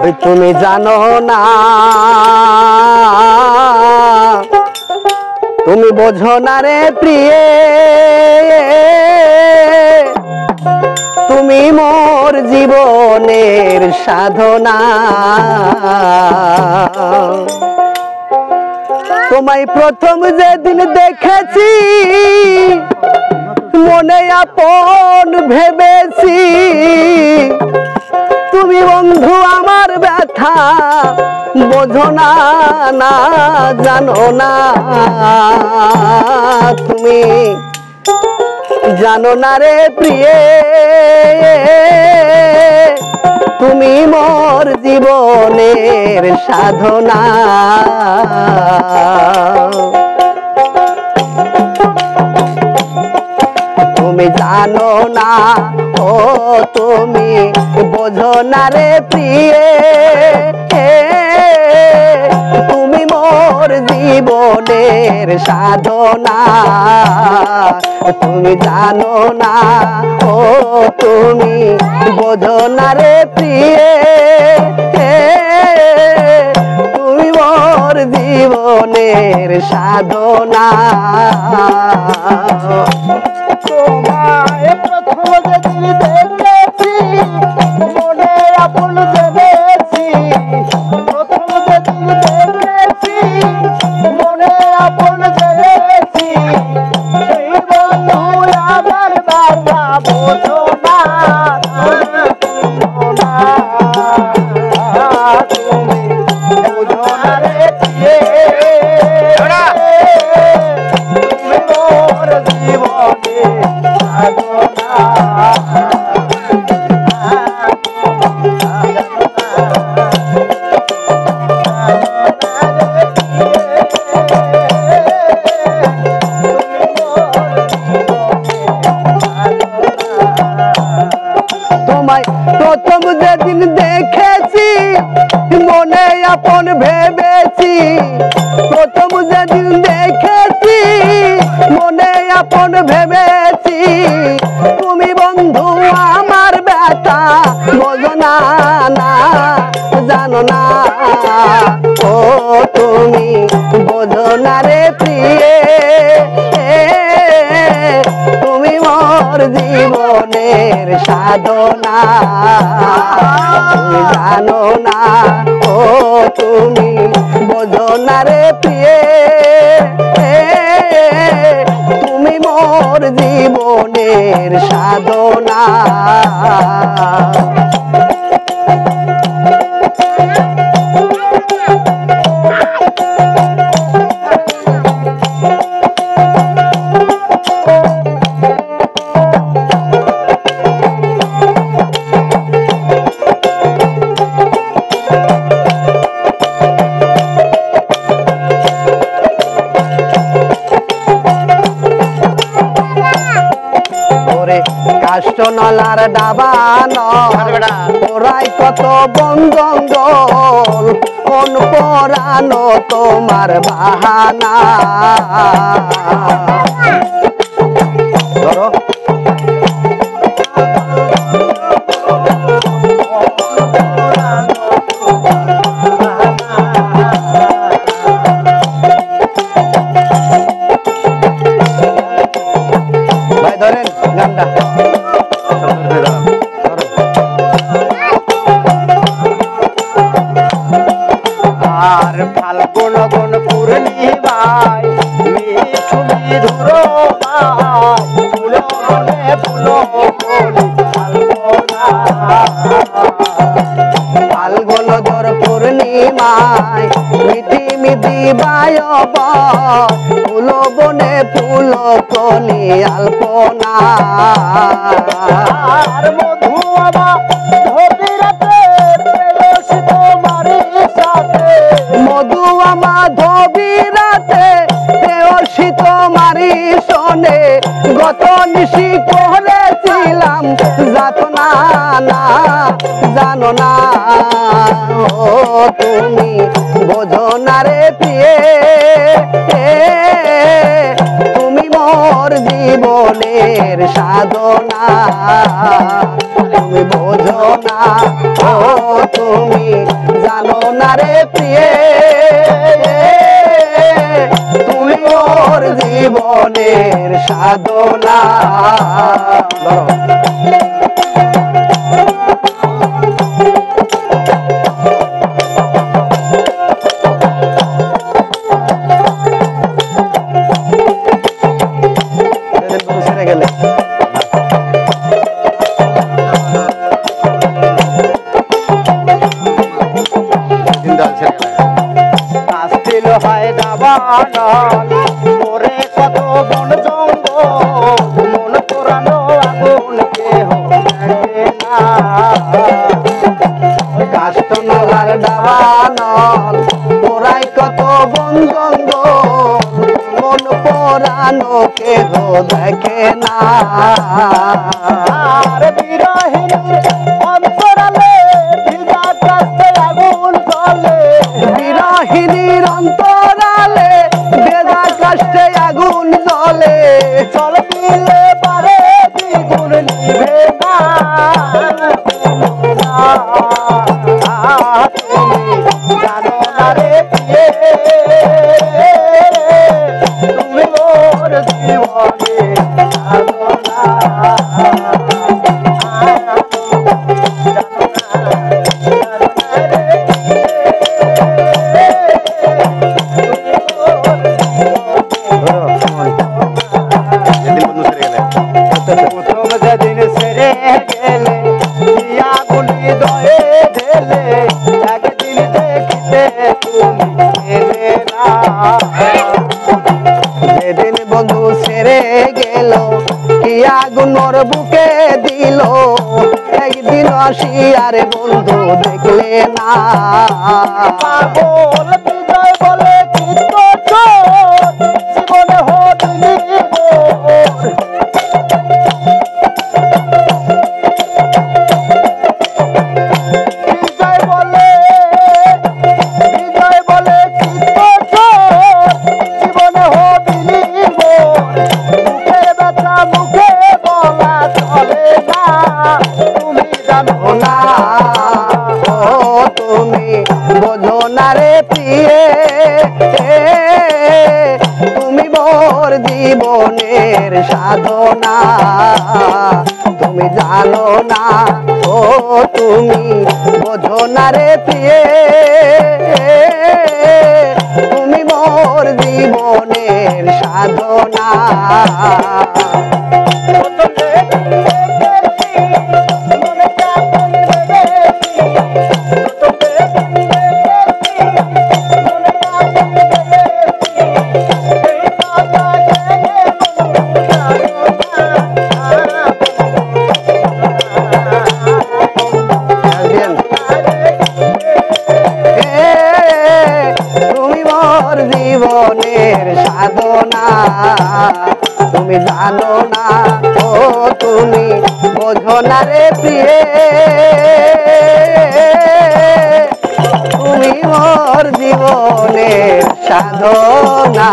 ওই তুমি জানো না, তুমি বোঝো না রে প্রিয়ে, তুমি মোর জীবনের সাধনা। তোমায় প্রথম যেদিন দেখেছি মনে আপন ভেবেছি, তুমি বন্ধু আমার ব্যথা বোঝো না, না জানো না, তুমি জানো না রে প্রিয়ে, তুমি মোর জীবনের সাধনা। তুমি জানো না, ও তুমি বোঝো না রে প্রিয়ে, তুমি মোর জীবনের সাধনা। তুমি জানো না, ও তুমি বোঝো না রে প্রিয়ে, তুমি মোর জীবনের সাধনা। তোমায় প্রথম যেদিন দেখেছি মনে আপন ভেবেছি, প্রথম যেদিন দেখেছি মনে আপন ভেবেছি, সেই বন্ধু আমার বাবা বোঝো না, তুমি বোঝো না রে প্রিয়ে, তুমি মোর জীবনে তোমায় প্রথম যেদিন দেখেছি মনে আপন ভেবেছি, প্রথম যেদিন দেখেছি মনে আপন ভেবেছি, তুমি বন্ধু আমার ব্যথা বোঝো না, না জানো না, ও তুমি বোঝো না রে প্রিয়ে, তুমি মোর জীবনের সাধনা। তুমি জানো না, ও তুমি বোঝো না রে প্রিয়ে, তুমি মোর জীবনের সাধনা। কাষ্ট নলার ডাবান ওরাই কত বন জঙ্গল, কোন পরানো তোমার বাহানা। ধরো ভাই ধরেন গানটা। আর ফাল্গুন গুণ পূর্ণিমায় মিঠু ধুরো ফুল বনে ফুল ফাল্গুন দর পূর্ণিমায় মিঠি মিঠি বায়ব, ফুল বনে ফুল কলি আলপনা। আর মধু মধু মাধবী রাতে প্রেয়সী তোমারি শোনে, গত নিশি করেছিলাম যাতনা, না জানো না, ও তুমি বোঝো না রে প্রিয়ে, তুমি মোর জীবনের সাধনা। তুমি বোঝো না, ও তুমি জীবনের সাধনা। ছেড়ে গেলে আসছিল হয় দাবানল ওরে কত বন জঙ্গল মন পোড়ানো আগুন কেহ দেখে না। কাষ্ট নলার দাবানল পোড়াই কত বন জঙ্গল মন পোড়ানো কেহ দেখে না। আর বিরহিনীর অন্তরালে ভিজা কাছে আগুন জ্বলে। বিরহিনীর অন্তরালে বেদা কাষ্টে আগুন জ্বলে। জল দিলে পারে দ্বিগুণ নিভে না। তুমি জানো না রে প্রিয়ে তুমি মোর জীবনে জানো না। প্রথম যেদিন সেরে গেলে আগুনি দয়ে ঢেলে একদিন দেখিতে তুমি এলে না। যেদিন বন্ধু ছেড়ে গেল কি আগুন ওর বুকে দিল একদিন আসিয়ার বন্ধু দেখলে না। পাগল বিজয় বলে চিত্ত চোর জীবনে হদিনি মোর। বিজয় বলে চিত্ত চোর জীবনে হদিনি মোর। মুখের ব্যথা মুখে বলা চলে না। তুমি জানো না ও তুমি বোঝো না রে প্রিয়ে তুমি মোর জীবনের সাধনা। তুমি জানো না ও তুমি বোঝো না রে প্রিয়ে তুমি মোর জীবনের সাধনা। তুমি মোর জীবনের সাধনা। তুমি জানো না ও তুমি বোঝো না রে প্রিয়ে তুমি মোর জীবনের সাধনা।